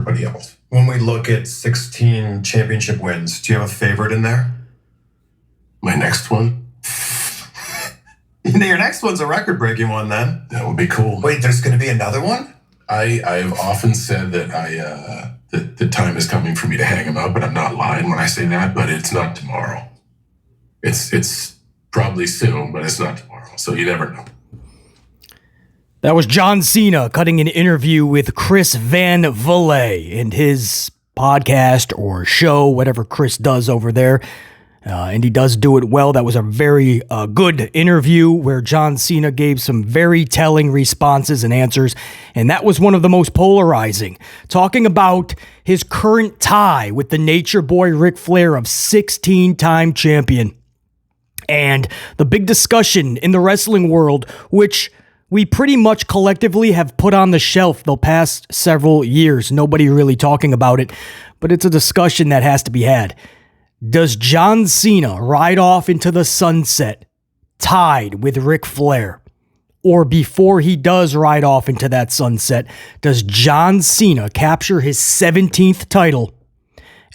everybody else. When we look at 16 championship wins, do you have a favorite in there? My next one? Your next one's a record-breaking one, then. That would be cool. Wait, there's going to be another one? I've often said that that the time is coming for me to hang him up, but I'm not lying when I say that, but it's not tomorrow. It's probably soon, but it's not tomorrow, so you never know. That was John Cena cutting an interview with Chris Van Vliet in his podcast or show, whatever Chris does over there. And he does do it well. That was a very good interview where John Cena gave some very telling responses and answers. And that was one of the most polarizing. Talking about his current tie with the Nature Boy Ric Flair of 16-time champion. And the big discussion in the wrestling world, which we pretty much collectively have put on the shelf the past several years. Nobody really talking about it, but it's a discussion that has to be had. Does John Cena ride off into the sunset tied with Ric Flair? Or before he does ride off into that sunset, does John Cena capture his 17th title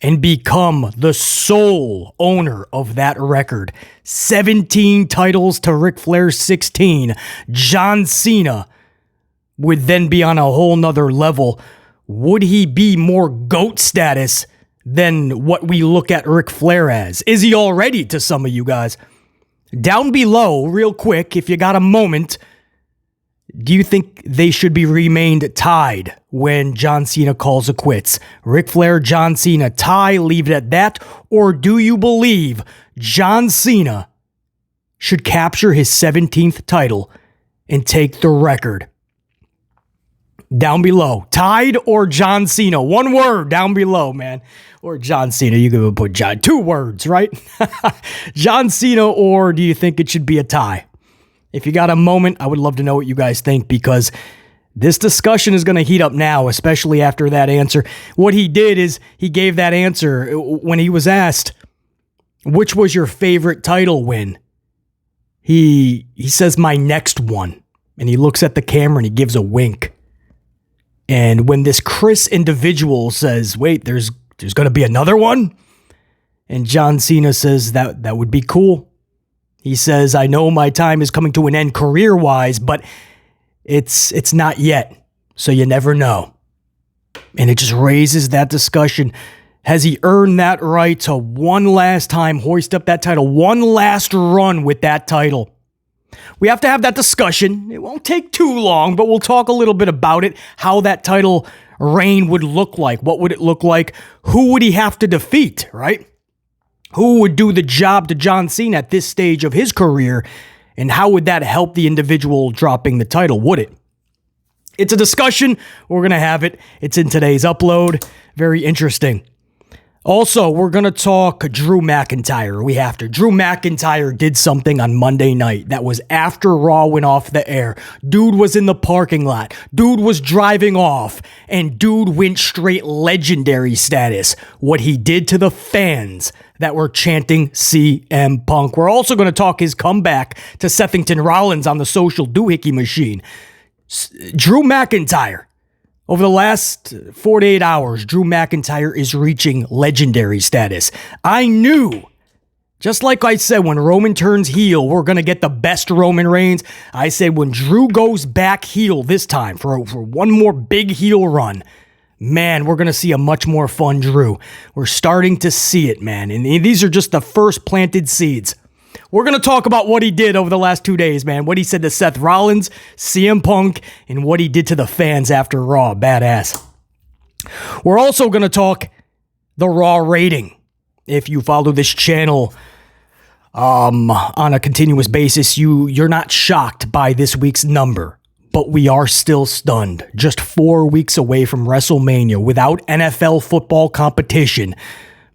and become the sole owner of that record? 17 titles to Ric Flair's 16. John Cena would then be on a whole nother level. Would he be more GOAT status than what we look at Ric Flair as? Is he already to some of you guys? Down below, real quick, if you got a moment, do you think they should be remained tied when John Cena calls it quits? Ric Flair, John Cena, tie, leave it at that? Or do you believe John Cena should capture his 17th title and take the record? Down below, tied or John Cena? One word down below, man. Or John Cena, you could put John, 2 words, right? John Cena, or do you think it should be a tie? If you got a moment, I would love to know what you guys think, because this discussion is going to heat up now, especially after that answer. What he did is he gave that answer when he was asked, which was your favorite title win? He says, my next one. And he looks at the camera and he gives a wink. And when this Chris individual says, wait, there's going to be another one? And John Cena says that would be cool. He says, I know my time is coming to an end career-wise, but it's not yet, so you never know. And it just raises that discussion. Has he earned that right to one last time hoist up that title, one last run with that title? We have to have that discussion. It won't take too long, but we'll talk a little bit about it, how that title reign would look like. What would it look like? Who would he have to defeat, right? Who would do the job to John Cena at this stage of his career? And how would that help the individual dropping the title? Would it? It's a discussion. We're going to have it. It's in today's upload. Very interesting. Also, we're going to talk Drew McIntyre. We have to. Drew McIntyre did something on Monday night that was after Raw went off the air. Dude was in the parking lot. Dude was driving off. And dude went straight legendary status. What he did to the fans that were chanting CM Punk. We're also going to talk his comeback to Sethington Rollins on the social doohickey machine. Drew McIntyre. Over the last 48 hours, Drew McIntyre is reaching legendary status. I knew, just like I said, when Roman turns heel, we're going to get the best Roman Reigns. I said when Drew goes back heel this time for one more big heel run, man, we're going to see a much more fun Drew. We're starting to see it, man. And these are just the first planted seeds. We're going to talk about what he did over the last 2 days, man. What he said to Seth Rollins, CM Punk, and what he did to the fans after Raw. Badass. We're also going to talk the Raw rating. If you follow this channel on a continuous basis, you're not shocked by this week's number. But we are still stunned. Just 4 weeks away from WrestleMania without NFL football competition.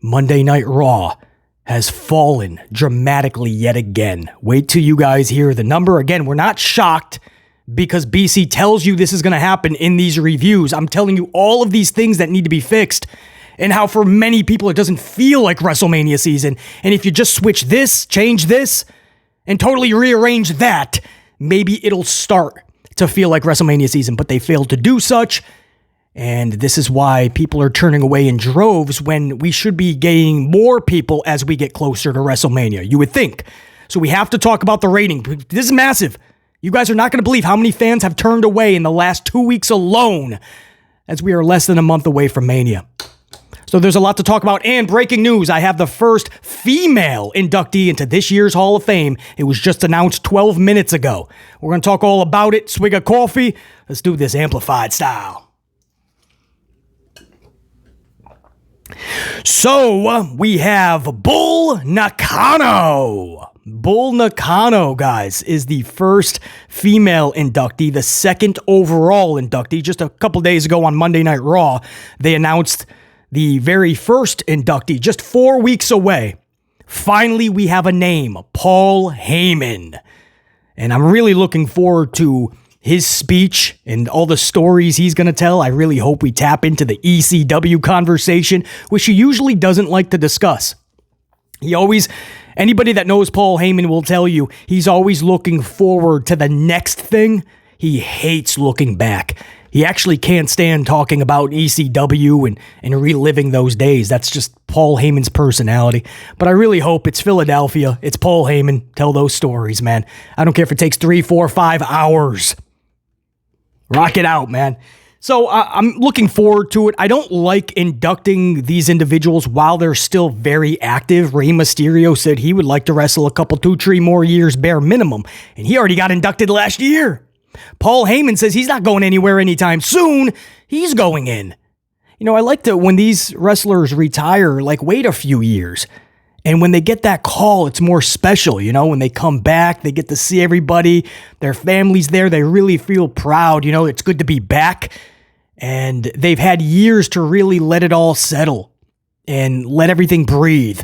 Monday Night Raw has fallen dramatically yet again. Wait till you guys hear the number. Again, we're not shocked because BC tells you this is going to happen in these reviews. I'm telling you all of these things that need to be fixed and how for many people it doesn't feel like WrestleMania season. And if you just switch this, change this, and totally rearrange that, maybe it'll start to feel like WrestleMania season. But they failed to do such. And this is why people are turning away in droves when we should be gaining more people as we get closer to WrestleMania, you would think. So we have to talk about the rating. This is massive. You guys are not going to believe how many fans have turned away in the last 2 weeks alone, as we are less than a month away from Mania. So there's a lot to talk about. And breaking news, I have the first female inductee into this year's Hall of Fame. It was just announced 12 minutes ago. We're going to talk all about it. Swig of coffee. Let's do this amplified style. So we have Bull Nakano. Bull Nakano, guys, is the first female inductee, the second overall inductee. Just a couple days ago on Monday Night Raw, they announced the very first inductee, just 4 weeks away. Finally, we have a name, Paul Heyman. And I'm really looking forward to his speech and all the stories he's going to tell. I really hope we tap into the ECW conversation, which he usually doesn't like to discuss. Anybody that knows Paul Heyman will tell you he's always looking forward to the next thing. He hates looking back. He actually can't stand talking about ECW and reliving those days. That's just Paul Heyman's personality. But I really hope it's Philadelphia. It's Paul Heyman. Tell those stories, man. I don't care if it takes 3, 4, 5 hours. Rock it out, man. So I'm looking forward to it. I don't like inducting these individuals while they're still very active. Rey Mysterio said he would like to wrestle a couple, 2, 3 more years bare minimum. And he already got inducted last year. Paul Heyman says he's not going anywhere anytime soon. He's going in. You know, I like to, when these wrestlers retire, like wait a few years. And when they get that call, it's more special, you know, when they come back, they get to see everybody, their family's there, they really feel proud, you know, it's good to be back. And they've had years to really let it all settle and let everything breathe.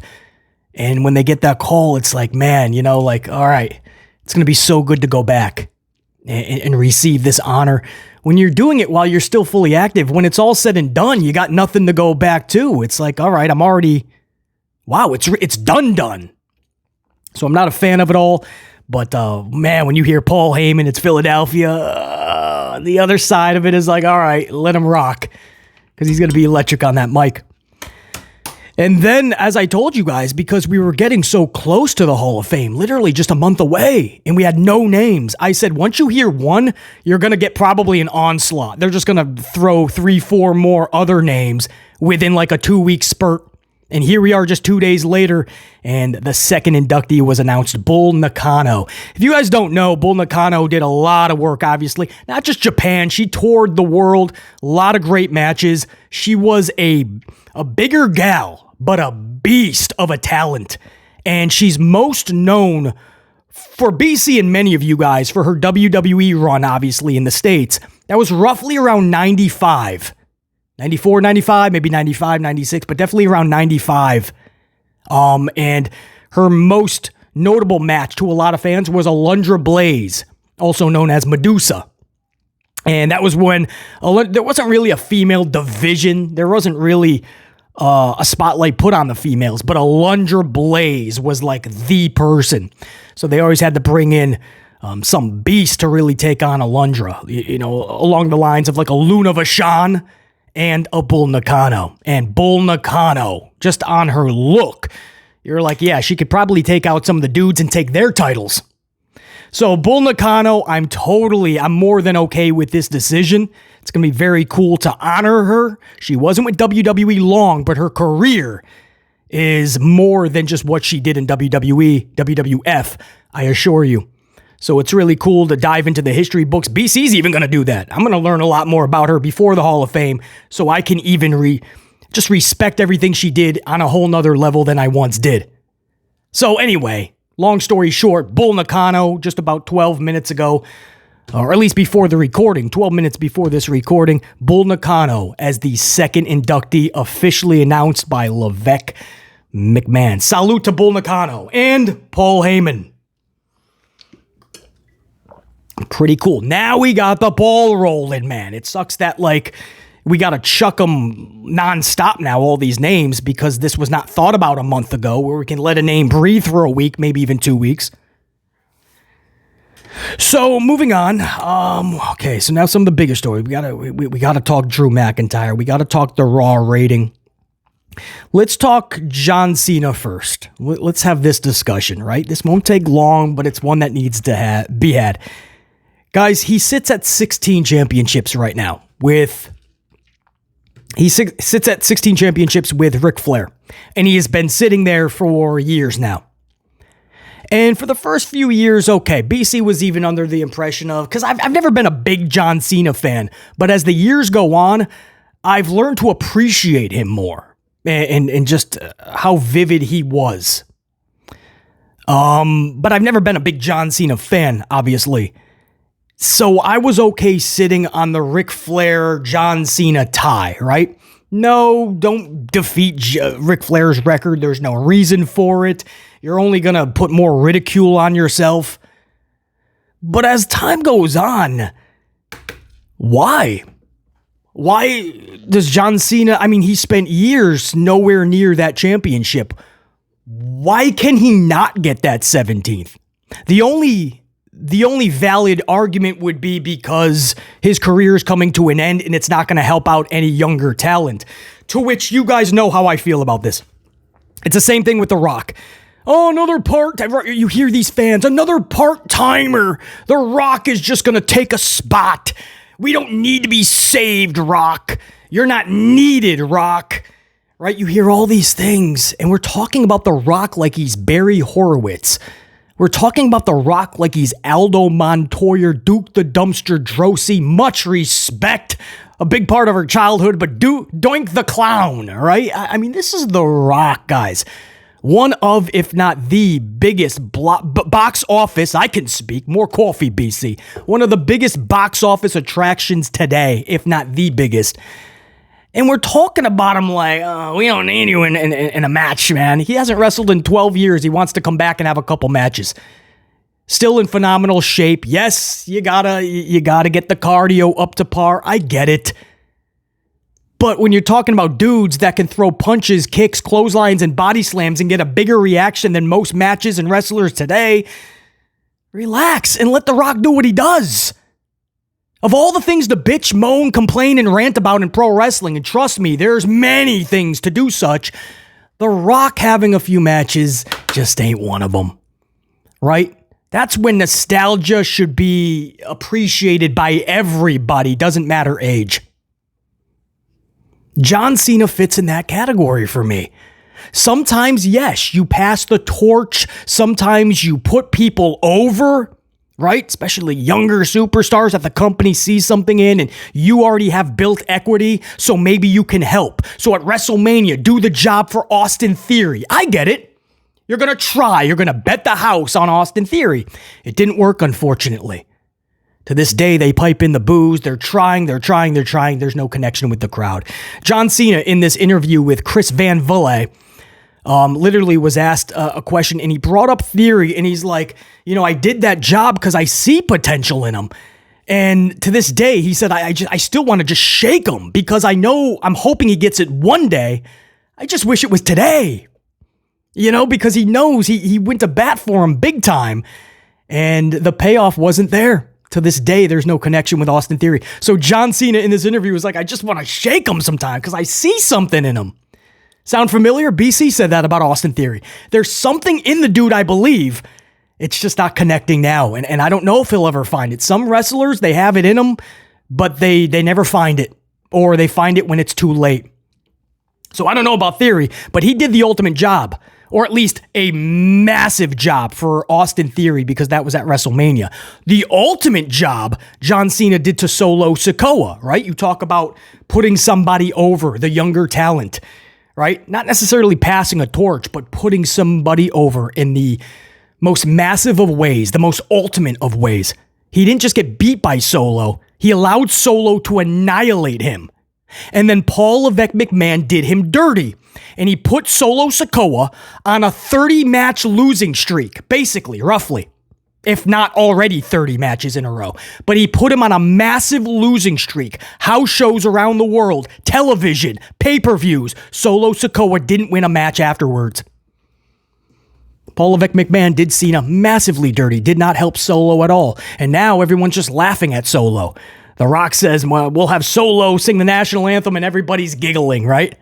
And when they get that call, it's like, man, you know, like, all right, it's going to be so good to go back and receive this honor. When you're doing it while you're still fully active, when it's all said and done, you got nothing to go back to. It's like, all right, I'm already... wow, it's done. So I'm not a fan of it all. But, man, when you hear Paul Heyman, it's Philadelphia. The other side of it is like, all right, let him rock. Because he's going to be electric on that mic. And then, as I told you guys, because we were getting so close to the Hall of Fame, literally just a month away, and we had no names, I said, once you hear one, you're going to get probably an onslaught. They're just going to throw 3, 4 more other names within like a 2-week spurt. And here we are just 2 days later, and the second inductee was announced, Bull Nakano. If you guys don't know, Bull Nakano did a lot of work, obviously. Not just Japan, she toured the world, a lot of great matches. She was a bigger gal, but a beast of a talent. And she's most known for BC and many of you guys for her WWE run, obviously, in the States. That was roughly around 95. 94, 95, maybe 95, 96, but definitely around 95. And her most notable match to a lot of fans was Alundra Blaze, also known as Medusa. And that was when there wasn't really a female division. There wasn't really a spotlight put on the females, but Alundra Blaze was like the person. So they always had to bring in some beast to really take on Alundra, you know, along the lines of like a Luna Vachon and a Bull Nakano. And Bull Nakano, just on her look, you're like, yeah, she could probably take out some of the dudes and take their titles. So Bull Nakano, I'm more than okay with this decision. It's going to be very cool to honor her. She wasn't with WWE long, but her career is more than just what she did in WWE, WWF, I assure you. So it's really cool to dive into the history books. BC's even going to do that. I'm going to learn a lot more about her before the Hall of Fame so I can even just respect everything she did on a whole nother level than I once did. So anyway, long story short, Bull Nakano, just about 12 minutes ago, or at least before the recording, 12 minutes before this recording, Bull Nakano as the second inductee officially announced by Levesque McMahon. Salute to Bull Nakano and Paul Heyman. Pretty cool. Now we got the ball rolling, man. It sucks that, like, we got to chuck them nonstop now, all these names, because this was not thought about a month ago, where we can let a name breathe for a week, maybe even 2 weeks. So moving on. Okay, so now some of the bigger stories. We gotta talk Drew McIntyre. We gotta talk the Raw rating. Let's talk John Cena first. Let's have this discussion, right? This won't take long, but it's one that needs to be had. Guys, he sits at 16 championships right now sits at 16 championships with Ric Flair, and he has been sitting there for years now. And for the first few years, okay, BC was even under the impression of, because I've never been a big John Cena fan, but as the years go on, I've learned to appreciate him more and just how vivid he was. But I've never been a big John Cena fan, obviously. So I was okay sitting on the Ric Flair, John Cena tie, right? No, don't defeat Ric Flair's record. There's no reason for it. You're only going to put more ridicule on yourself. But as time goes on, why? Why does John Cena, he spent years nowhere near that championship. Why can he not get that 17th? The only valid argument would be because his career is coming to an end and it's not going to help out any younger talent. To which you guys know how I feel about this. It's the same thing with The Rock. Oh, you hear these fans, another part-timer. The Rock is just going to take a spot. We don't need to be saved, Rock. You're not needed, Rock. Right? You hear all these things, and we're talking about The Rock like he's Barry Horowitz. We're talking about The Rock like he's Aldo Montoya, Duke the Dumpster Droese. Much respect. A big part of our childhood, but Doink the Clown, all right? This is The Rock, guys. One of, if not the biggest box office, I can speak, more coffee, BC. One of the biggest box office attractions today, if not the biggest. And we're talking about him like, we don't need you in a match, man. He hasn't wrestled in 12 years. He wants to come back and have a couple matches. Still in phenomenal shape. Yes, you gotta get the cardio up to par. I get it. But when you're talking about dudes that can throw punches, kicks, clotheslines, and body slams and get a bigger reaction than most matches and wrestlers today, relax and let The Rock do what he does. Of all the things to bitch, moan, complain, and rant about in pro wrestling, and trust me, there's many things to do such, The Rock having a few matches just ain't one of them. Right? That's when nostalgia should be appreciated by everybody, doesn't matter age. John Cena fits in that category for me. Sometimes, yes, you pass the torch. Sometimes you put people over, right? Especially younger superstars that the company sees something in and you already have built equity, so maybe you can help. So at WrestleMania, do the job for Austin Theory. I get it. You're going to try. You're going to bet the house on Austin Theory. It didn't work, unfortunately. To this day, they pipe in the boos. They're trying. There's no connection with the crowd. John Cena, in this interview with Chris Van Vliet, literally was asked a question, and he brought up Theory, and he's like, I did that job because I see potential in him. And to this day, he said, I still want to just shake him because I'm hoping he gets it one day. I just wish it was today. Because he knows he went to bat for him big time, and the payoff wasn't there. To this day, there's no connection with Austin Theory. So John Cena in this interview was like, I just want to shake him sometime because I see something in him. Sound familiar? BC said that about Austin Theory. There's something in the dude, I believe. It's just not connecting now. And I don't know if he'll ever find it. Some wrestlers, they have it in them, but they never find it. Or they find it when it's too late. So I don't know about Theory, but he did the ultimate job. Or at least a massive job for Austin Theory because that was at WrestleMania. The ultimate job John Cena did to Solo Sikoa, right? You talk about putting somebody over, the younger talent, right? Not necessarily passing a torch, but putting somebody over in the most massive of ways, the most ultimate of ways. He didn't just get beat by Solo. He allowed Solo to annihilate him. And then Paul Levesque McMahon did him dirty. And he put Solo Sikoa on a 30-match losing streak, basically, roughly. If not already 30 matches in a row. But he put him on a massive losing streak. House shows around the world, television, pay-per-views. Solo Sikoa didn't win a match afterwards. Paul Levesque McMahon did Cena massively dirty, did not help Solo at all. And now everyone's just laughing at Solo. The Rock says, well, we'll have Solo sing the national anthem and everybody's giggling, right?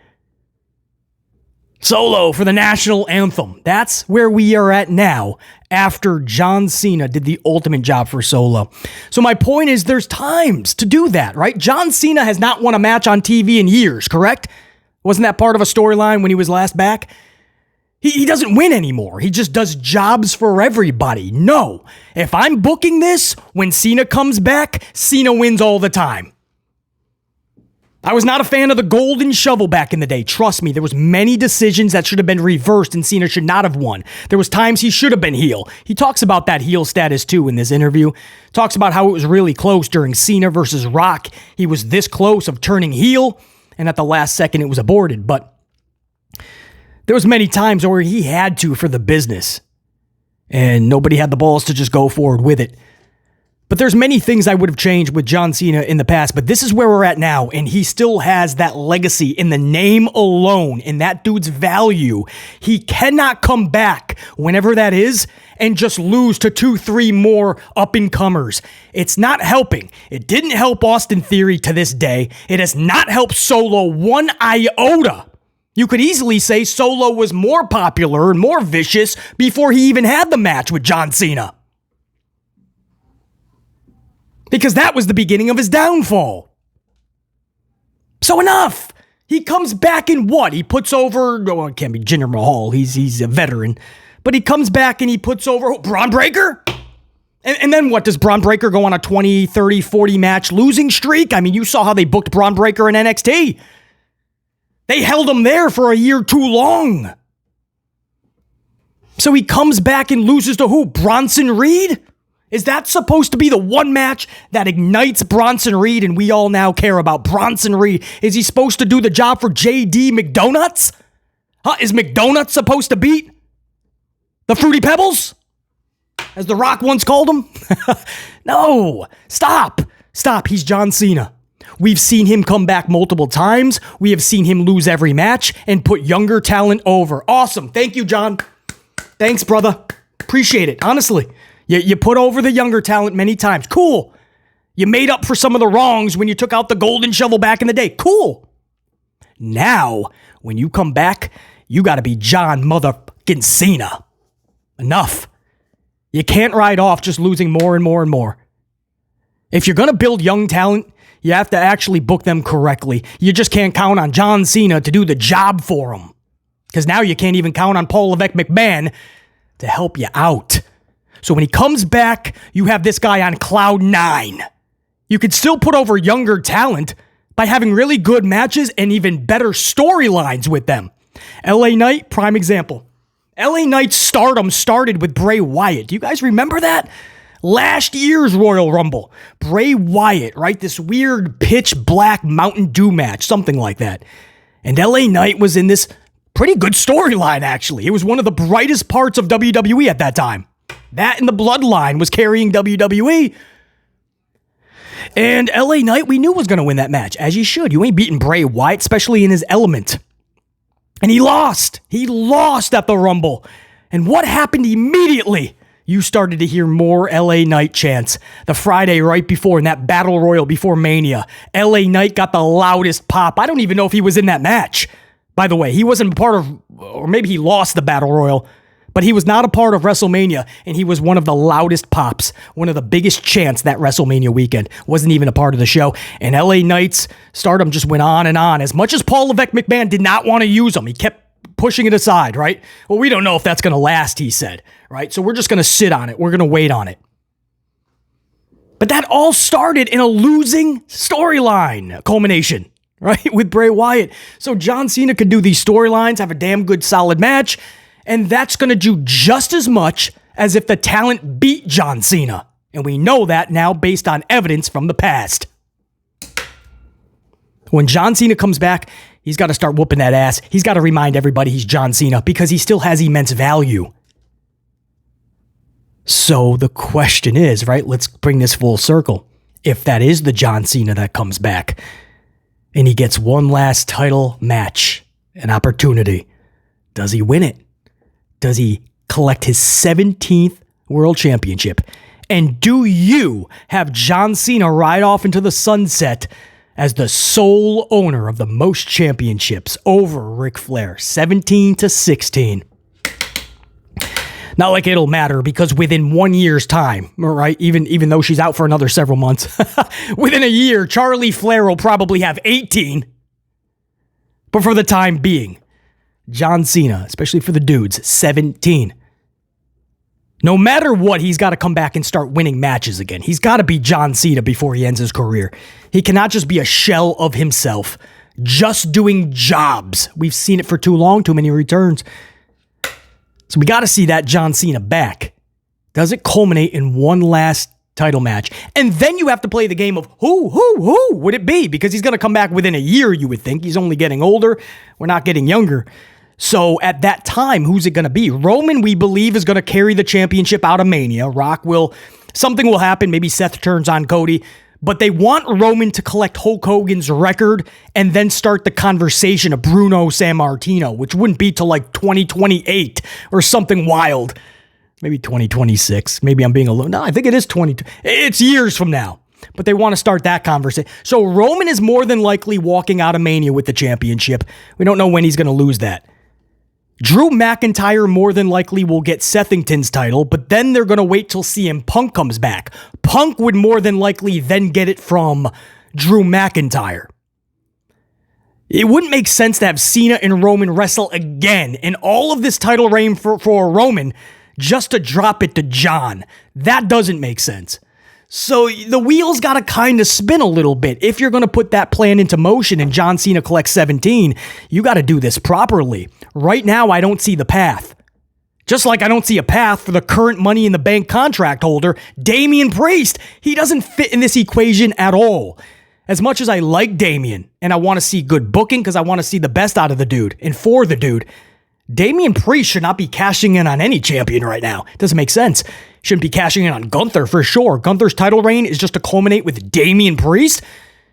Solo for the national anthem. That's where we are at now after John Cena did the ultimate job for Solo. So my point is there's times to do that, right? John Cena has not won a match on TV in years, correct? Wasn't that part of a storyline when he was last back? He doesn't win anymore. He just does jobs for everybody. No. If I'm booking this, when Cena comes back, Cena wins all the time. I was not a fan of the golden shovel back in the day. Trust me, there was many decisions that should have been reversed and Cena should not have won. There was times he should have been heel. He talks about that heel status too in this interview. Talks about how it was really close during Cena versus Rock. He was this close of turning heel, and at the last second it was aborted. But there was many times where he had to for the business, and nobody had the balls to just go forward with it. But there's many things I would have changed with John Cena in the past, but this is where we're at now, and he still has that legacy in the name alone, in that dude's value. He cannot come back, whenever that is, and just lose to 2-3 more up-and-comers. It's not helping. It didn't help Austin Theory to this day. It has not helped Solo one iota. You could easily say Solo was more popular and more vicious before he even had the match with John Cena. Because that was the beginning of his downfall. So enough. He comes back in what? He puts over, oh, it can't be Jinder Mahal. He's a veteran. But he comes back and he puts over Braun Breaker? And then what? Does Braun Breaker go on a 20, 30, 40 match losing streak? I mean, you saw how they booked Braun Breaker in NXT. They held him there for a year too long. So he comes back and loses to who? Bronson Reed? Is that supposed to be the one match that ignites Bronson Reed and we all now care about Bronson Reed? Is he supposed to do the job for JD McDonuts? Huh? Is McDonuts supposed to beat the Fruity Pebbles? As The Rock once called him? No. Stop. He's John Cena. We've seen him come back multiple times. We have seen him lose every match and put younger talent over. Awesome. Thank you, John. Thanks, brother. Appreciate it. Honestly. You put over the younger talent many times. Cool. You made up for some of the wrongs when you took out the golden shovel back in the day. Cool. Now, when you come back, you got to be John motherfucking Cena. Enough. You can't ride off just losing more and more and more. If you're going to build young talent, you have to actually book them correctly. You just can't count on John Cena to do the job for him. Because now you can't even count on Paul Levesque McMahon to help you out. So when he comes back, you have this guy on cloud 9. You could still put over younger talent by having really good matches and even better storylines with them. LA Knight, prime example. LA Knight's stardom started with Bray Wyatt. Do you guys remember that? Last year's Royal Rumble. Bray Wyatt, right? This weird pitch black Mountain Dew match, something like that. And LA Knight was in this pretty good storyline, actually. It was one of the brightest parts of WWE at that time. That and the Bloodline was carrying WWE. And LA Knight, we knew was going to win that match, as you should. You ain't beating Bray Wyatt, especially in his element. And he lost. He lost at the Rumble. And what happened immediately? You started to hear more LA Knight chants. The Friday right before, in that Battle Royal before Mania, LA Knight got the loudest pop. I don't even know if he was in that match. By the way, he wasn't part of, or maybe he lost the Battle Royal, but he was not a part of WrestleMania, and he was one of the loudest pops, one of the biggest chants that WrestleMania weekend. Wasn't even a part of the show. And LA Knight's stardom just went on and on. As much as Paul Levesque McMahon did not want to use him, he kept pushing it aside, right? Well, we don't know if that's going to last, he said, right? So we're just going to sit on it. We're going to wait on it. But that all started in a losing storyline culmination, right? With Bray Wyatt. So John Cena could do these storylines, have a damn good solid match, and that's going to do just as much as if the talent beat John Cena. And we know that now based on evidence from the past. When John Cena comes back, he's got to start whooping that ass. He's got to remind everybody he's John Cena because he still has immense value. So the question is, right, let's bring this full circle. If that is the John Cena that comes back and he gets one last title match, an opportunity, does he win it? Does he collect his 17th world championship? And do you have John Cena ride off into the sunset as the sole owner of the most championships over Ric Flair, 17-16? Not like it'll matter, because within 1 year's time, right, even though she's out for another several months, within a year, Charlie Flair will probably have 18. But for the time being, John Cena, especially for the dudes, 17. No matter what, he's got to come back and start winning matches again. He's got to be John Cena before he ends his career. He cannot just be a shell of himself, just doing jobs. We've seen it for too long, too many returns. So we got to see that John Cena back. Does it culminate in one last title match? And then you have to play the game of who would it be? Because he's going to come back within a year, you would think. He's only getting older. We're not getting younger. So at that time, who's it going to be? Roman, we believe, is going to carry the championship out of Mania. Something will happen. Maybe Seth turns on Cody. But they want Roman to collect Hulk Hogan's record and then start the conversation of Bruno Sammartino, which wouldn't be till like 2028 or something wild. Maybe 2026. Maybe I'm being a little... No, I think it is 20... It's years from now. But they want to start that conversation. So Roman is more than likely walking out of Mania with the championship. We don't know when he's going to lose that. Drew McIntyre more than likely will get Sethington's title, but then they're going to wait till CM Punk comes back. Punk would more than likely then get it from Drew McIntyre. It wouldn't make sense to have Cena and Roman wrestle again in all of this title reign for Roman just to drop it to John. That doesn't make sense. So the wheels got to kind of spin a little bit. If you're going to put that plan into motion and John Cena collects 17, you got to do this properly. Right now, I don't see the path. Just like I don't see a path for the current Money in the Bank contract holder, Damian Priest. He doesn't fit in this equation at all. As much as I like Damian and I want to see good booking because I want to see the best out of the dude and for the dude, Damian Priest should not be cashing in on any champion right now. It doesn't make sense. Shouldn't be cashing in on Gunther for sure. Gunther's title reign is just to culminate with Damian Priest.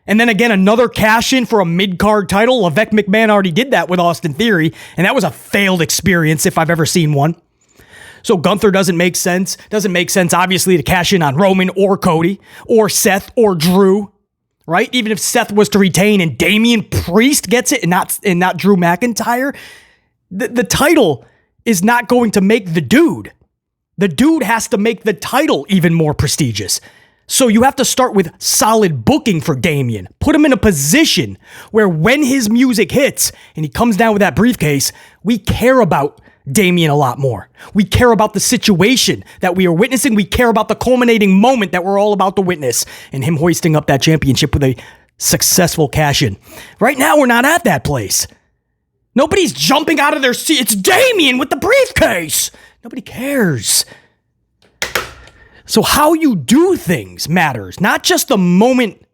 And then again, another cash in for a mid-card title. Levesque McMahon already did that with Austin Theory, and that was a failed experience if I've ever seen one. So Gunther doesn't make sense. Doesn't make sense, obviously, to cash in on Roman or Cody or Seth or Drew, right? Even if Seth was to retain and Damian Priest gets it and not Drew McIntyre, the title is not going to make the dude. The dude has to make the title even more prestigious. So you have to start with solid booking for Damian. Put him in a position where when his music hits and he comes down with that briefcase, we care about Damian a lot more. We care about the situation that we are witnessing. We care about the culminating moment that we're all about to witness and him hoisting up that championship with a successful cash-in. Right now, we're not at that place. Nobody's jumping out of their seat. It's Damian with the briefcase. Nobody cares. So how you do things matters, not just the moment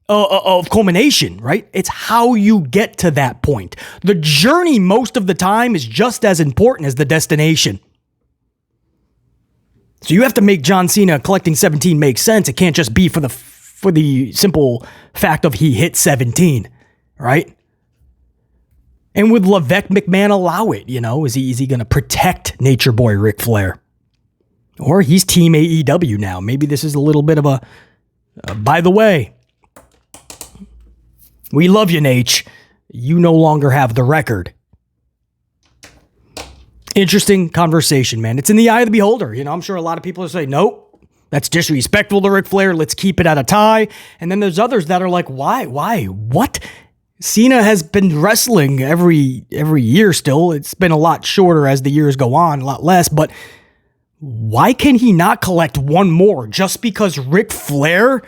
of culmination, right? It's how you get to that point. The journey most of the time is just as important as the destination. So you have to make John Cena collecting 17 make sense. It can't just be for the simple fact of he hit 17, right? And would Levesque McMahon allow it? You know, is he going to protect Nature Boy Ric Flair? Or he's Team AEW now. Maybe this is a little bit of a, by the way, we love you, Nate. You no longer have the record. Interesting conversation, man. It's in the eye of the beholder. You know, I'm sure a lot of people are saying, nope, that's disrespectful to Ric Flair. Let's keep it at a tie. And then there's others that are like, why? What? Cena has been wrestling every year still. It's been a lot shorter as the years go on, a lot less, but why can he not collect one more just because Ric Flair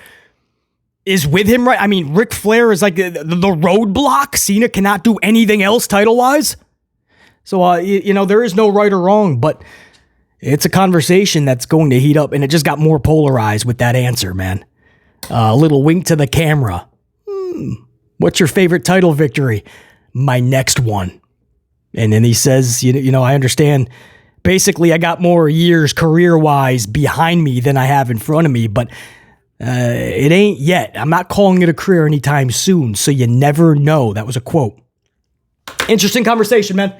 is with him, right? I mean, Ric Flair is like the roadblock. Cena cannot do anything else title-wise. So, you know, there is no right or wrong, but it's a conversation that's going to heat up, and it just got more polarized with that answer, man. A little wink to the camera. What's your favorite title victory? My next one. And then he says, you know, I understand. Basically, I got more years career-wise behind me than I have in front of me, but it ain't yet. I'm not calling it a career anytime soon, so you never know. That was a quote. Interesting conversation, man.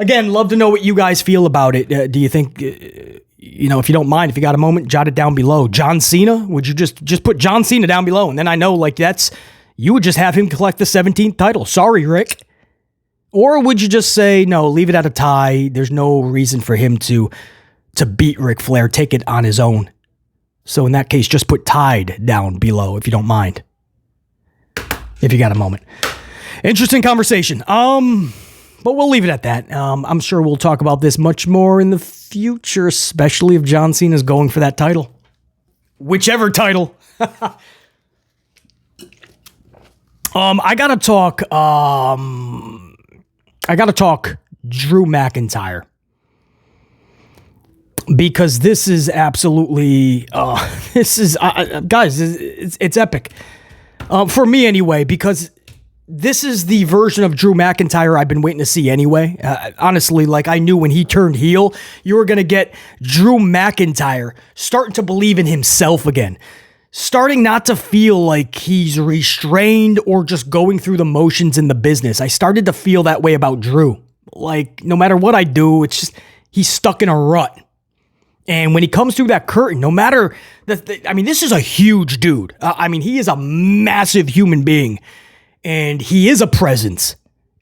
Again, love to know what you guys feel about it. Do you think, if you don't mind, if you got a moment, jot it down below. John Cena? Would you just put John Cena down below? And then I know, you would just have him collect the 17th title. Sorry, Rick. Or would you just say, no, leave it at a tie. There's no reason for him to beat Ric Flair, take it on his own. So in that case, just put tied down below if you don't mind. If you got a moment. Interesting conversation. But we'll leave it at that. I'm sure we'll talk about this much more in the future, especially if John Cena is going for that title. Whichever title. I gotta talk Drew McIntyre. Because this is absolutely, guys, it's epic. For me anyway, because this is the version of Drew McIntyre I've been waiting to see anyway. Honestly, I knew when he turned heel, you were going to get Drew McIntyre starting to believe in himself again. Starting not to feel like he's restrained or just going through the motions in the business. I started to feel that way about Drew. No matter what I do, it's just, he's stuck in a rut. And when he comes through that curtain, no matter, this is a huge dude. He is a massive human being. And he is a presence.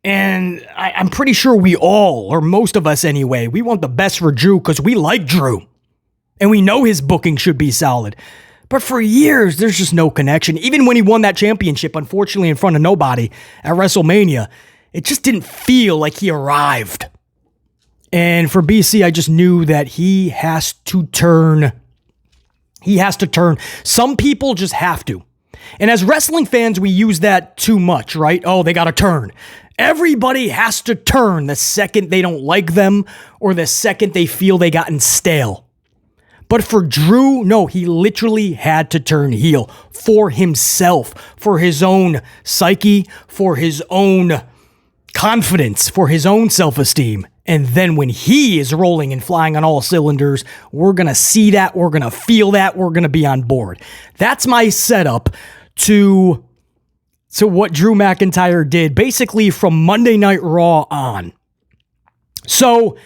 And I'm pretty sure we all, or most of us anyway, we want the best for Drew because we like Drew. And we know his booking should be solid. But for years, there's just no connection. Even when he won that championship, unfortunately in front of nobody at WrestleMania, it just didn't feel like he arrived. And for BC, I just knew that he has to turn. He has to turn. Some people just have to. And as wrestling fans, we use that too much, right? Oh, they got to turn. Everybody has to turn the second they don't like them or the second they feel they gotten stale. But for Drew, no, he literally had to turn heel for himself, for his own psyche, for his own confidence, for his own self-esteem. And then when he is rolling and flying on all cylinders, we're going to see that, we're going to feel that, we're going to be on board. That's my setup to what Drew McIntyre did, basically from Monday Night Raw on. So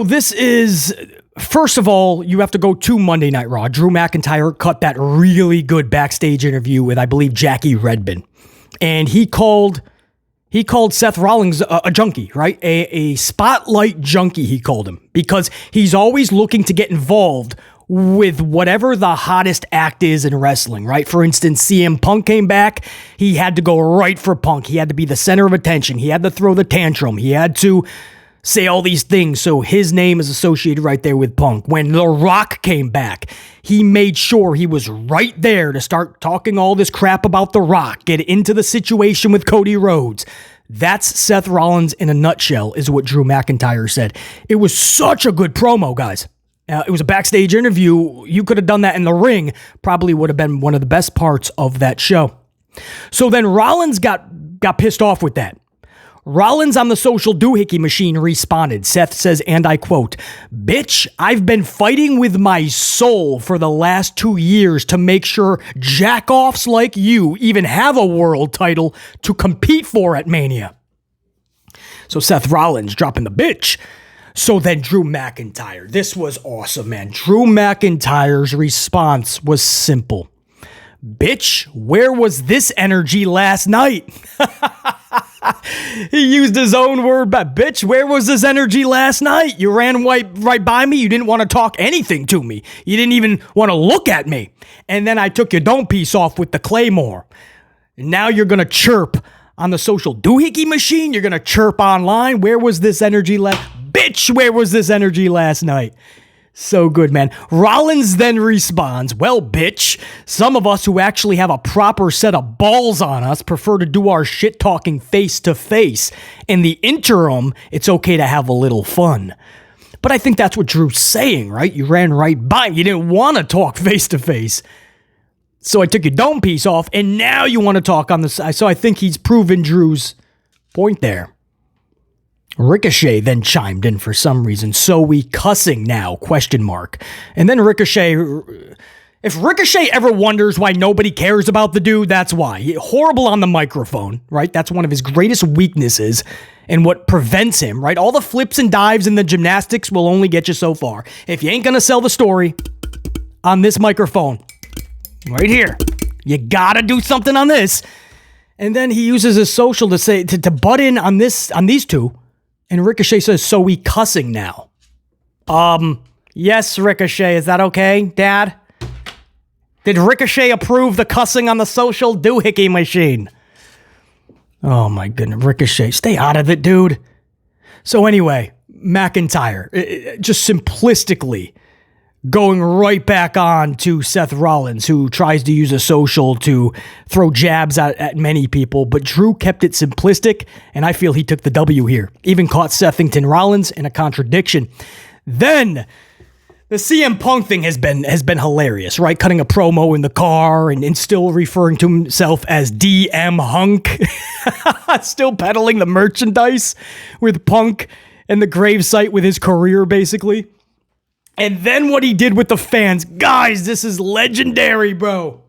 this is, first of all, you have to go to Monday Night Raw. Drew McIntyre cut that really good backstage interview with, I believe, Jackie Redmond. And he called Seth Rollins a junkie, right? A spotlight junkie, he called him, because he's always looking to get involved with whatever the hottest act is in wrestling, right? For instance, CM Punk came back. He had to go right for Punk. He had to be the center of attention. He had to throw the tantrum. He had to say all these things, so his name is associated right there with Punk. When The Rock came back, he made sure he was right there to start talking all this crap about The Rock, get into the situation with Cody Rhodes. That's Seth Rollins in a nutshell, is what Drew McIntyre said. It was such a good promo, guys. It was a backstage interview. You could have done that in the ring. Probably would have been one of the best parts of that show. So then Rollins got pissed off with that. Rollins on the social doohickey machine responded. Seth says, and I quote, "Bitch, I've been fighting with my soul for the last 2 years to make sure jack-offs like you even have a world title to compete for at Mania." So Seth Rollins dropping the bitch. So then Drew McIntyre. This was awesome, man. Drew McIntyre's response was simple. "Bitch, where was this energy last night?" He used his own word, but bitch, where was this energy last night? You ran right by me. You didn't want to talk anything to me. You didn't even want to look at me. And then I took your dome piece off with the Claymore. And now you're going to chirp on the social doohickey machine. You're going to chirp online. Where was this energy Bitch, where was this energy last night? So good, man. Rollins then responds, "Well, bitch, some of us who actually have a proper set of balls on us prefer to do our shit talking face to face. In the interim, it's okay to have a little fun." But I think that's what Drew's saying, right? You ran right by me. You didn't want to talk face to face. So I took your dome piece off, and now you want to talk on the side. So I think he's proven Drew's point there. Ricochet then chimed in for some reason. "So we cussing now, ? And then Ricochet If Ricochet ever wonders why nobody cares about the dude, that's why. Horrible on the microphone, right? That's one of his greatest weaknesses and what prevents him, right? All the flips and dives and the gymnastics will only get you so far. If you ain't going to sell the story on this microphone, right here, you got to do something on this. And then he uses his social to say, to butt in on these two. And Ricochet says, so we cussing now. Yes, Ricochet, is that okay, Dad? Did Ricochet approve the cussing on the social doohickey machine? Oh my goodness, Ricochet, stay out of it, dude. So anyway, McIntyre, just simplistically going right back on to Seth Rollins, who tries to use a social to throw jabs at many people, but Drew kept it simplistic, and I feel he took the W here. Even caught Sethington Rollins in a contradiction. Then the CM Punk thing has been hilarious, right? Cutting a promo in the car and still referring to himself as DM Hunk. Still peddling the merchandise with Punk and the gravesite with his career, basically. And then what he did with the fans. Guys, this is legendary, bro.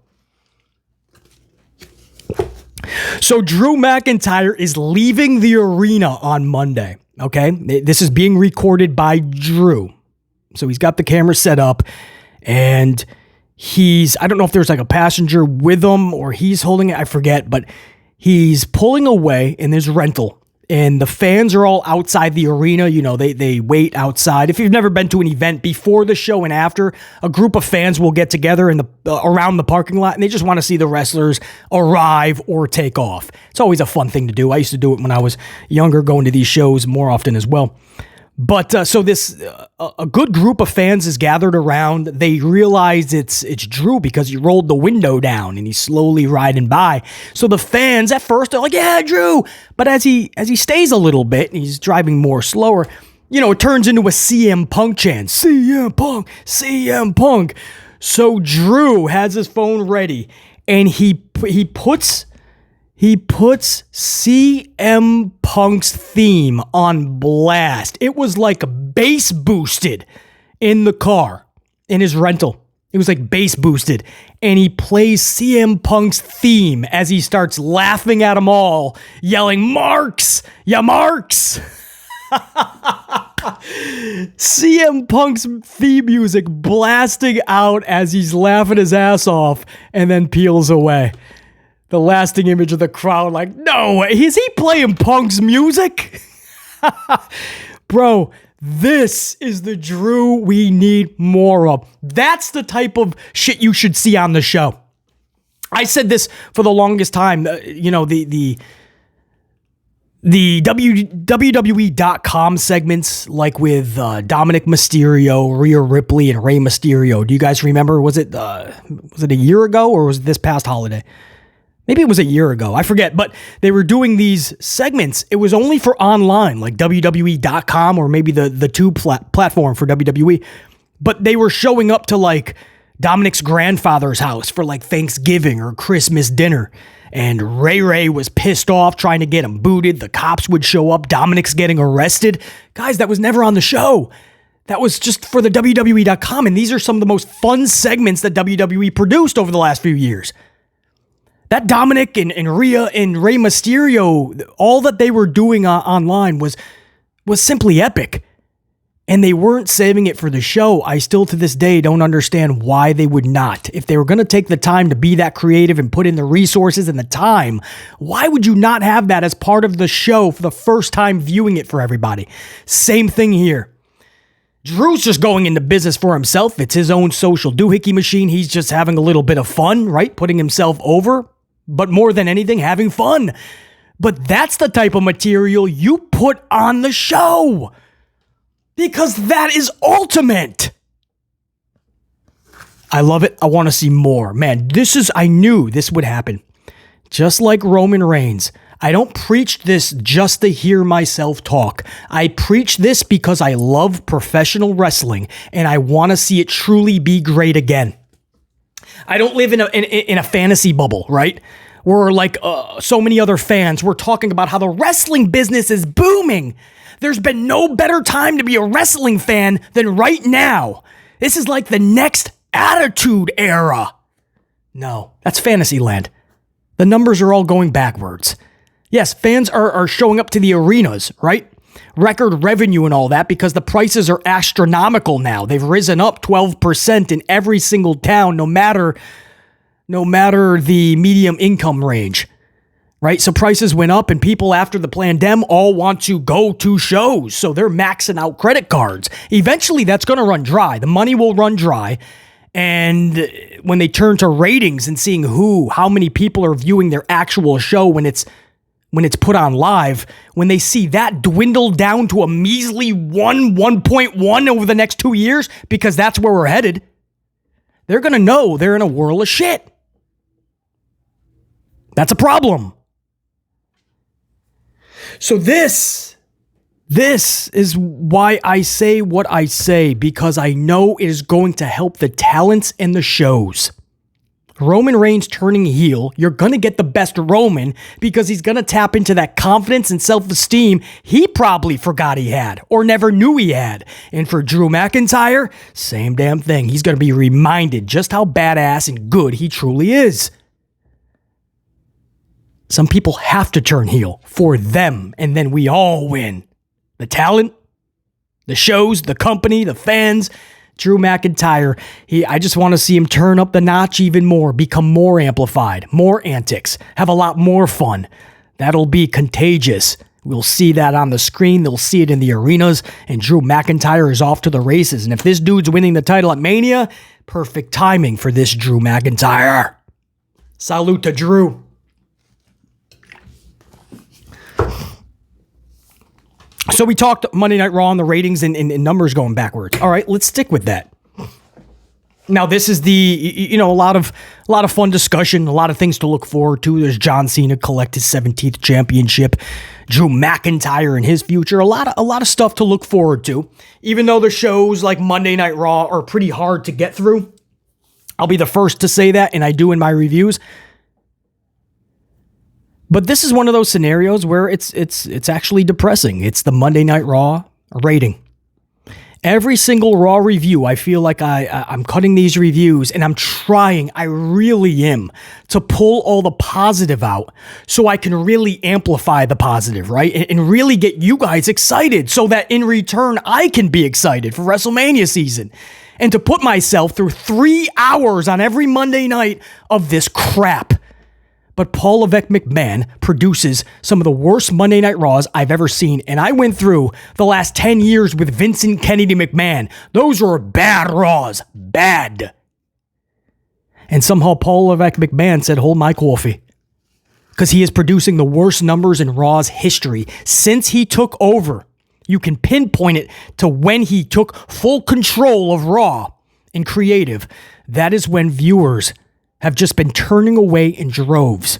So Drew McIntyre is leaving the arena on Monday, okay? This is being recorded by Drew. So he's got the camera set up, and I don't know if there's like a passenger with him or he's holding it, I forget, but he's pulling away in his rental, and the fans are all outside the arena. You know, they wait outside. If you've never been to an event before the show and after, a group of fans will get together around the parking lot, and they just want to see the wrestlers arrive or take off. It's always a fun thing to do. I used to do it when I was younger, going to these shows more often as well. But so a good group of fans is gathered around. They realize it's Drew because he rolled the window down and he's slowly riding by. So the fans at first are like, "Yeah, Drew," but as he stays a little bit and he's driving more slower, it turns into a CM Punk chant. CM Punk, CM Punk. So Drew has his phone ready and he puts CM Punk's theme on blast. It was like bass boosted in the car, in his rental. It was like bass boosted. And he plays CM Punk's theme as he starts laughing at them all, yelling, "Marks! Ya marks!" CM Punk's theme music blasting out as he's laughing his ass off and then peels away. The lasting image of the crowd like, no way, is he playing Punk's music? Bro, this is the Drew we need more of. That's the type of shit you should see on the show. I said this for the longest time. The WWE.com segments, like with Dominic Mysterio, Rhea Ripley, and Rey Mysterio. Do you guys remember? Was it a year ago or was it this past holiday? Maybe it was a year ago. I forget, but they were doing these segments. It was only for online, like WWE.com or maybe the tube platform for WWE. But they were showing up to like Dominic's grandfather's house for like Thanksgiving or Christmas dinner. And Ray was pissed off trying to get him booted. The cops would show up. Dominic's getting arrested. Guys, that was never on the show. That was just for the WWE.com. And these are some of the most fun segments that WWE produced over the last few years. That Dominic and Rhea and Rey Mysterio, all that they were doing online was simply epic. And they weren't saving it for the show. I still to this day don't understand why they would not. If they were going to take the time to be that creative and put in the resources and the time, why would you not have that as part of the show for the first time viewing it for everybody? Same thing here. Drew's just going into business for himself. It's his own social doohickey machine. He's just having a little bit of fun, right? Putting himself over. But more than anything, having fun. But that's the type of material you put on the show. Because that is ultimate. I love it. I want to see more. Man, I knew this would happen. Just like Roman Reigns. I don't preach this just to hear myself talk. I preach this because I love professional wrestling and I want to see it truly be great again. I don't live in a fantasy bubble, right? We're like so many other fans. We're talking about how the wrestling business is booming. There's been no better time to be a wrestling fan than right now. This is like the next Attitude Era. No, that's Fantasyland. The numbers are all going backwards. Yes, fans are showing up to the arenas, right? Record revenue and all that because the prices are astronomical now. They've risen up 12% in every single town, no matter the medium income range, right? So prices went up and people after the pandemic all want to go to shows. So they're maxing out credit cards. Eventually that's going to run dry. The money will run dry. And when they turn to ratings and seeing how many people are viewing their actual show when it's put on live, when they see that dwindle down to a measly 1.1 over the next 2 years, because that's where we're headed, they're going to know they're in a whirl of shit. That's a problem. So this is why I say what I say, because I know it is going to help the talents and the shows. Roman Reigns turning heel, you're going to get the best Roman because he's going to tap into that confidence and self-esteem he probably forgot he had or never knew he had. And for Drew McIntyre, same damn thing. He's going to be reminded just how badass and good he truly is. Some people have to turn heel for them, and then we all win. The talent, the shows, the company, the fans. Drew McIntyre, I just want to see him turn up the notch even more, become more amplified, more antics, have a lot more fun. That'll be contagious. We'll see that on the screen. They'll see it in the arenas, and Drew McIntyre is off to the races. And if this dude's winning the title at Mania, perfect timing for this Drew McIntyre. Salute to Drew. So we talked Monday Night Raw and the ratings and numbers going backwards. All right, let's stick with that. Now, this is a lot of fun discussion, a lot of things to look forward to. There's John Cena collect his 17th championship, Drew McIntyre and his future. A lot of stuff to look forward to. Even though the shows like Monday Night Raw are pretty hard to get through, I'll be the first to say that, and I do in my reviews. But this is one of those scenarios where it's actually depressing. It's the Monday Night Raw rating. Every single Raw review, I feel like I'm cutting these reviews and I'm trying, I really am, to pull all the positive out so I can really amplify the positive, right? And really get you guys excited so that in return, I can be excited for WrestleMania season. And to put myself through 3 hours on every Monday night of this crap. But Paul Levesque McMahon produces some of the worst Monday Night Raws I've ever seen. And I went through the last 10 years with Vincent Kennedy McMahon. Those were bad Raws. Bad. And somehow Paul Levesque McMahon said, hold my coffee. Because he is producing the worst numbers in Raw's history since he took over. You can pinpoint it to when he took full control of Raw and creative. That is when viewers have just been turning away in droves.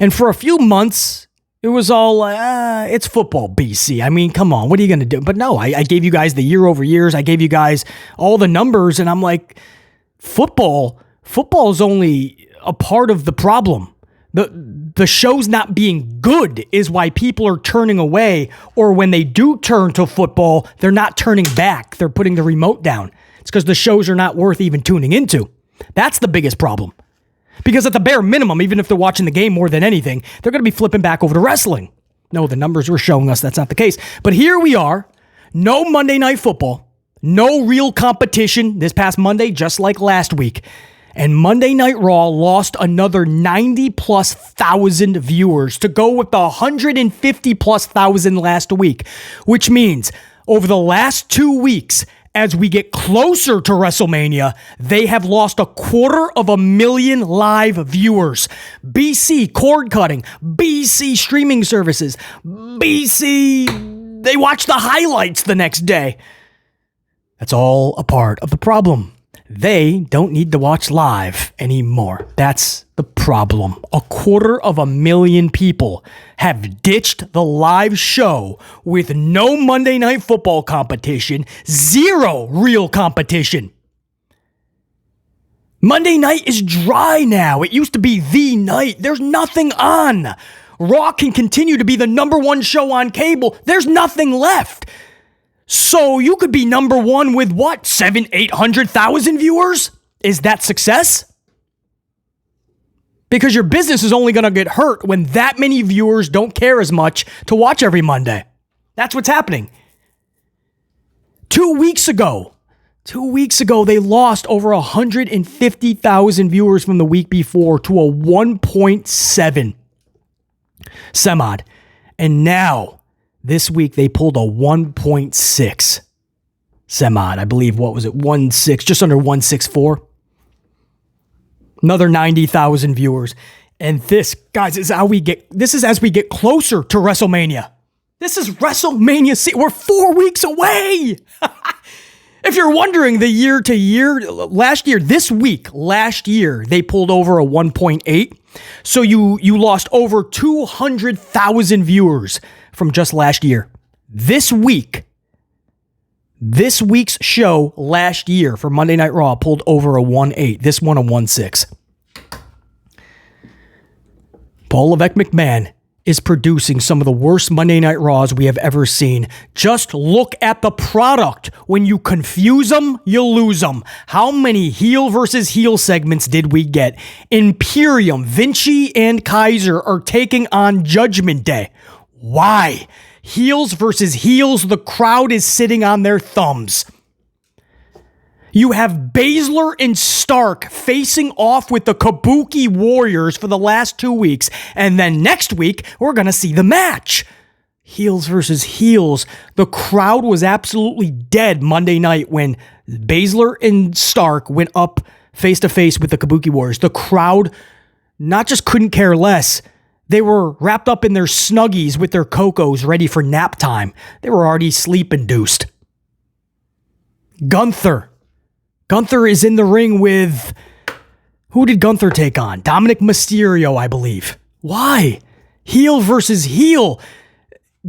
And for a few months, it was all, it's football, BC. I mean, come on, what are you going to do? But no, I gave you guys the year over years. I gave you guys all the numbers, and I'm like, football is only a part of the problem. The show's not being good is why people are turning away, or when they do turn to football, they're not turning back. They're putting the remote down. It's because the shows are not worth even tuning into. That's the biggest problem. Because at the bare minimum, even if they're watching the game more than anything, they're going to be flipping back over to wrestling. No, the numbers were showing us that's not the case. But here we are, no Monday Night Football, no real competition this past Monday, just like last week. And Monday Night Raw lost another 90+ thousand viewers to go with the 150+ thousand last week, which means over the last 2 weeks, as we get closer to WrestleMania, they have lost 250,000 live viewers. BC cord cutting, BC streaming services, BC, they watch the highlights the next day. That's all a part of the problem. They don't need to watch live anymore. That's the problem. 250,000 people have ditched the live show with no Monday Night Football competition, zero real competition. Monday night is dry now. It used to be the night. There's nothing on. Raw can continue to be the number one show on cable. There's nothing left. So you could be number one with what? 700,000-800,000 viewers? Is that success? Because your business is only going to get hurt when that many viewers don't care as much to watch every Monday. That's what's happening. 2 weeks ago, they lost over 150,000 viewers from the week before to a 1.7 semod. And now, this week, they pulled a 1.6 semod. I believe, what was it? 1.6, just under 1.64. Another 90,000 viewers. And this, guys, is as we get closer to WrestleMania. This is WrestleMania. We're 4 weeks away. If you're wondering, the year to year, last year, they pulled over a 1.8. So you lost over 200,000 viewers from just last year. This week's show last year for Monday Night Raw pulled over a 1.8. This one a 1.6. Paul Levesque McMahon is producing some of the worst Monday Night Raws we have ever seen. Just look at the product. When you confuse them, you lose them. How many heel versus heel segments did we get? Imperium, Vinci, and Kaiser are taking on Judgment Day. Why? Heels versus heels, the crowd is sitting on their thumbs. You have Baszler and Stark facing off with the Kabuki Warriors for the last 2 weeks, and then next week, we're going to see the match. Heels versus heels. The crowd was absolutely dead Monday night when Baszler and Stark went up face-to-face with the Kabuki Warriors. The crowd not just couldn't care less, they were wrapped up in their snuggies with their cocos ready for nap time. They were already sleep-induced. Gunther is in the ring with... Who did Gunther take on? Dominic Mysterio, I believe. Why? Heel versus heel.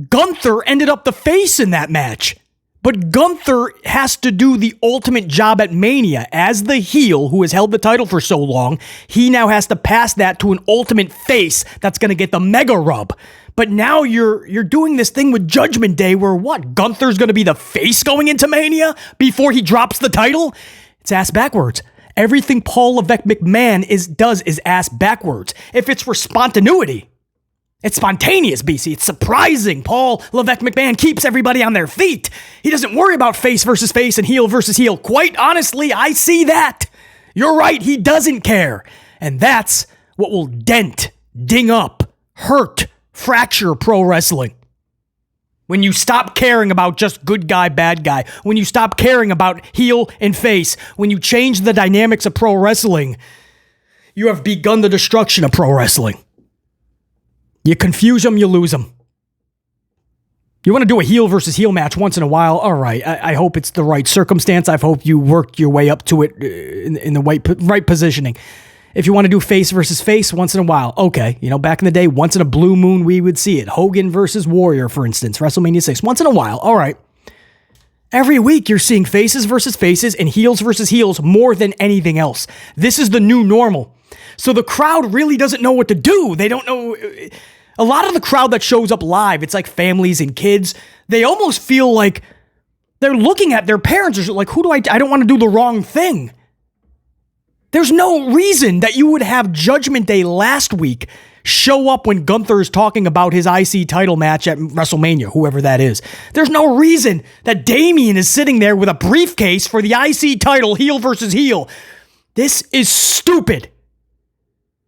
Gunther ended up the face in that match. But Gunther has to do the ultimate job at Mania. As the heel who has held the title for so long, he now has to pass that to an ultimate face that's going to get the mega rub. But now you're doing this thing with Judgment Day where what? Gunther's going to be the face going into Mania before he drops the title? It's ass backwards. Everything Paul Levesque McMahon does is ass backwards. If it's for spontaneity, it's spontaneous, BC. It's surprising. Paul Levesque McMahon keeps everybody on their feet. He doesn't worry about face versus face and heel versus heel. Quite honestly, I see that. You're right. He doesn't care. And that's what will ding up, hurt, fracture pro wrestling. When you stop caring about just good guy, bad guy. When you stop caring about heel and face. When you change the dynamics of pro wrestling, you have begun the destruction of pro wrestling. You confuse them, you lose them. You want to do a heel versus heel match once in a while? All right. I hope it's the right circumstance. I hope you worked your way up to it in the right positioning. If you want to do face versus face once in a while, okay. You know, back in the day, once in a blue moon, we would see it. Hogan versus Warrior, for instance, WrestleMania 6. Once in a while, all right. Every week, you're seeing faces versus faces and heels versus heels more than anything else. This is the new normal. So the crowd really doesn't know what to do. They don't know... A lot of the crowd that shows up live, it's like families and kids. They almost feel like they're looking at their parents. Or like, I don't want to do the wrong thing. There's no reason that you would have Judgment Day last week show up when Gunther is talking about his IC title match at WrestleMania, whoever that is. There's no reason that Damian is sitting there with a briefcase for the IC title, heel versus heel. This is stupid.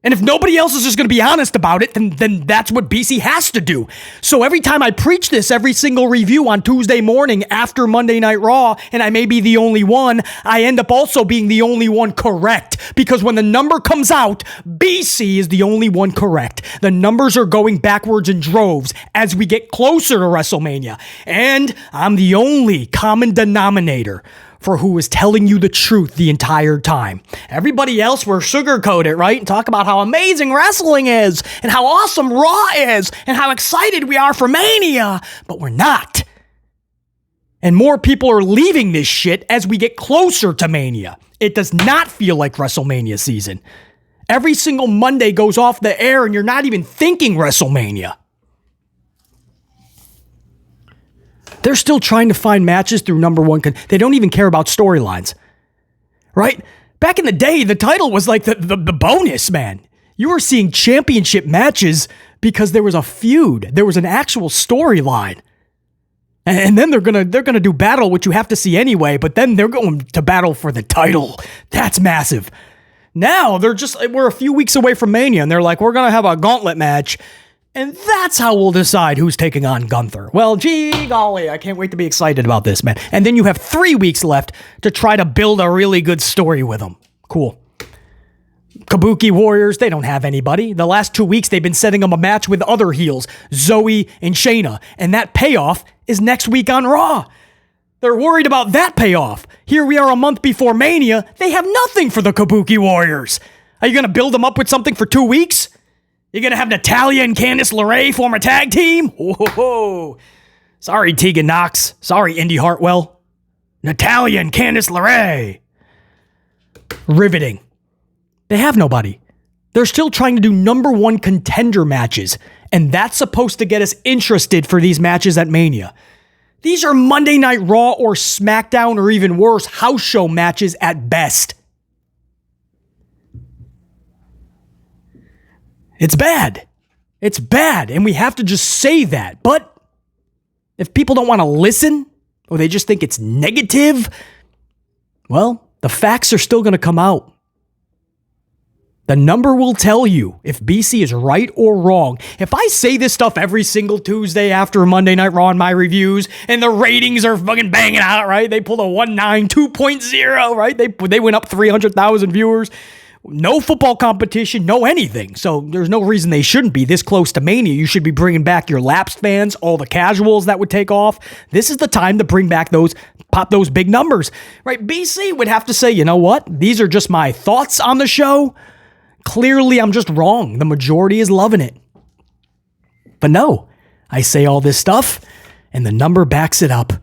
And if nobody else is just going to be honest about it, then that's what BC has to do. So every time I preach this, every single review on Tuesday morning after Monday Night Raw, and I may be the only one, I end up also being the only one correct. Because when the number comes out, BC is the only one correct. The numbers are going backwards in droves as we get closer to WrestleMania. And I'm the only common denominator for who is telling you the truth the entire time. Everybody else will sugarcoat it, right? And talk about how amazing wrestling is, and how awesome Raw is, and how excited we are for Mania. But we're not. And more people are leaving this shit as we get closer to Mania. It does not feel like WrestleMania season. Every single Monday goes off the air and you're not even thinking WrestleMania. They're still trying to find matches through number one. They don't even care about storylines, right? Back in the day, the title was like the bonus, man. You were seeing championship matches because there was a feud. There was an actual storyline. And then they're gonna do battle, which you have to see anyway, but then they're going to battle for the title. That's massive. Now we're a few weeks away from Mania, and they're like, we're gonna have a gauntlet match, and that's how we'll decide who's taking on Gunther. Well, gee golly, I can't wait to be excited about this, man. And then you have 3 weeks left to try to build a really good story with them. Cool. Kabuki Warriors, they don't have anybody. The last 2 weeks, they've been setting them a match with other heels, Zoe and Shayna, and that payoff is next week on Raw. They're worried about that payoff. Here we are a month before Mania. They have nothing for the Kabuki Warriors. Are you going to build them up with something for 2 weeks? You're going to have Natalya and Candice LeRae form a tag team? Whoa. Sorry, Tegan Nox. Sorry, Indy Hartwell. Natalya and Candice LeRae. Riveting. They have nobody. They're still trying to do number 1 contender matches, and that's supposed to get us interested for these matches at Mania. These are Monday Night Raw or SmackDown or even worse, house show matches at best. It's bad. It's bad, and we have to just say that. But if people don't want to listen, or they just think it's negative, well, the facts are still going to come out. The number will tell you if BC is right or wrong. If I say this stuff every single Tuesday after Monday Night Raw in my reviews, and the ratings are fucking banging out, right? They pulled a 1.9, 2.0, right? They went up 300,000 viewers. No football competition, no anything. So there's no reason they shouldn't be this close to Mania. You should be bringing back your lapsed fans, all the casuals that would take off. This is the time to bring back pop those big numbers, right? BC would have to say, you know what? These are just my thoughts on the show. Clearly, I'm just wrong. The majority is loving it. But no, I say all this stuff, and the number backs it up.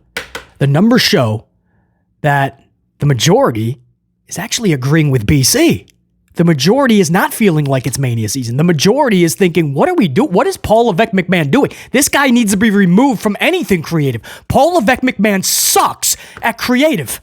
The numbers show that the majority is actually agreeing with BC. The majority is not feeling like it's Mania season. The majority is thinking, what are we doing? What is Paul Levesque McMahon doing? This guy needs to be removed from anything creative. Paul Levesque McMahon sucks at creative.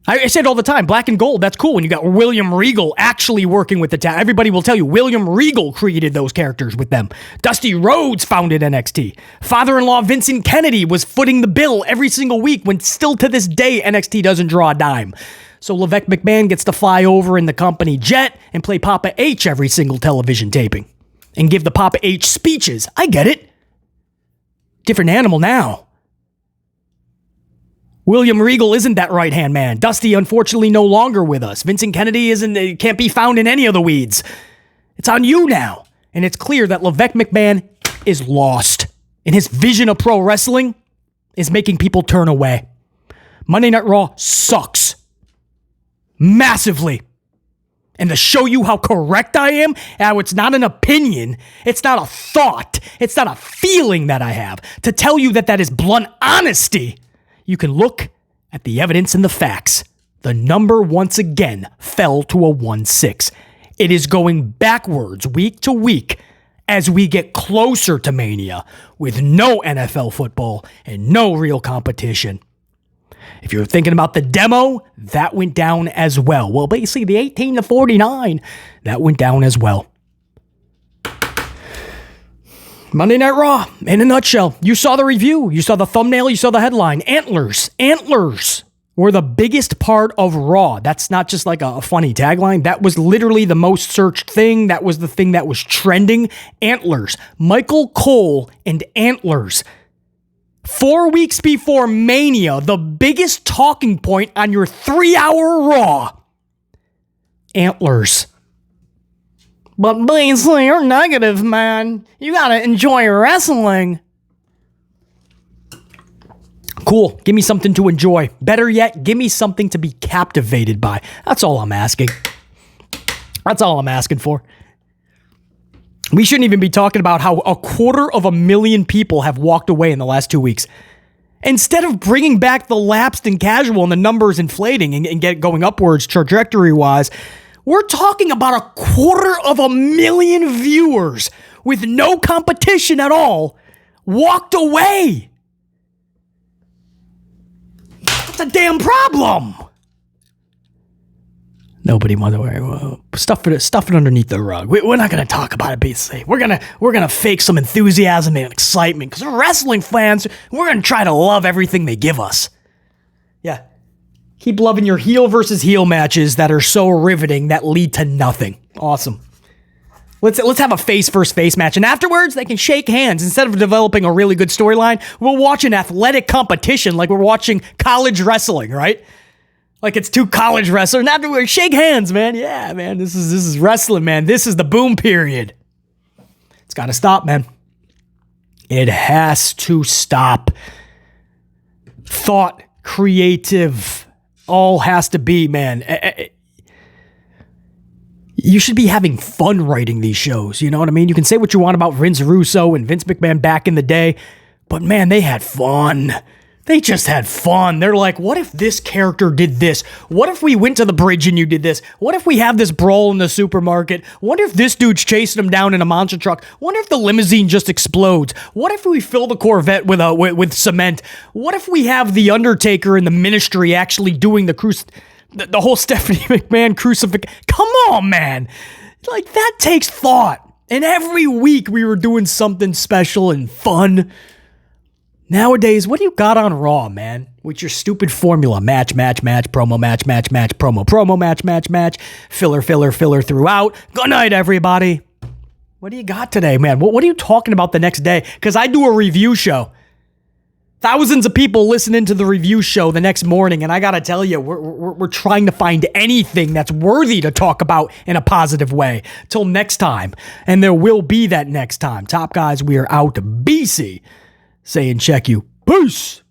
I say it all the time, black and gold, that's cool when you got William Regal actually working with the talent. Everybody will tell you, William Regal created those characters with them. Dusty Rhodes founded NXT. Father-in-law Vincent Kennedy was footing the bill every single week when still to this day NXT doesn't draw a dime. So Levesque McMahon gets to fly over in the company jet and play Papa H every single television taping. And give the Papa H speeches. I get it. Different animal now. William Regal isn't that right-hand man. Dusty, unfortunately, no longer with us. Vincent Kennedy can't be found in any of the weeds. It's on you now. And it's clear that Levesque McMahon is lost. And his vision of pro wrestling is making people turn away. Monday Night Raw sucks. Massively. And to show you how correct I am, how it's not an opinion, it's not a thought, it's not a feeling that I have. To tell you that that is blunt honesty, you can look at the evidence and the facts. The number once again fell to a 1-6. It is going backwards week to week as we get closer to Mania with no NFL football and no real competition. If you're thinking about the demo, that went down as well. Well, basically the 18-49, that went down as well. Monday Night Raw, in a nutshell. You saw the review. You saw the thumbnail. You saw the headline. Antlers. Antlers were the biggest part of Raw. That's not just like a funny tagline. That was literally the most searched thing. That was the thing that was trending. Antlers. Michael Cole and Antlers. 4 weeks before Mania, the biggest talking point on your 3-hour Raw. Antlers. But BC, you're negative, man. You gotta enjoy wrestling. Cool. Give me something to enjoy. Better yet, give me something to be captivated by. That's all I'm asking. That's all I'm asking for. We shouldn't even be talking about how 250,000 people have walked away in the last 2 weeks. Instead of bringing back the lapsed and casual and the numbers inflating and get going upwards trajectory-wise, we're talking about 250,000 viewers with no competition at all walked away. That's a damn problem. Nobody, mother. Stuff it underneath the rug. We're not gonna talk about it, basically. We're gonna fake some enthusiasm and excitement because we're wrestling fans. We're gonna try to love everything they give us. Yeah, keep loving your heel versus heel matches that are so riveting that lead to nothing. Awesome. Let's have a face versus face match, and afterwards they can shake hands instead of developing a really good storyline. We'll watch an athletic competition like we're watching college wrestling, right? Like it's two college wrestlers, and afterwards shake hands, man. Yeah, man, this is wrestling, man. This is the boom period. It's got to stop, man. It has to stop. Thought, creative, all has to be, man. You should be having fun writing these shows, you know what I mean? You can say what you want about Vince Russo and Vince McMahon back in the day, but man, they had fun. They just had fun. They're like, what if this character did this? What if we went to the bridge and you did this? What if we have this brawl in the supermarket? What if this dude's chasing him down in a monster truck? What if the limousine just explodes? What if we fill the Corvette with cement? What if we have the Undertaker and the Ministry actually doing the whole Stephanie McMahon crucifixion? Come on, man. Like, that takes thought. And every week we were doing something special and fun. Nowadays, what do you got on Raw, man? With your stupid formula. Match, promo, match, promo, match, filler throughout. Good night, everybody. What do you got today, man? What are you talking about the next day? Because I do a review show. Thousands of people listening to the review show the next morning, and I gotta tell you, we're trying to find anything that's worthy to talk about in a positive way. Till next time, and there will be that next time. Top guys, we are out. BC saying check you. Peace.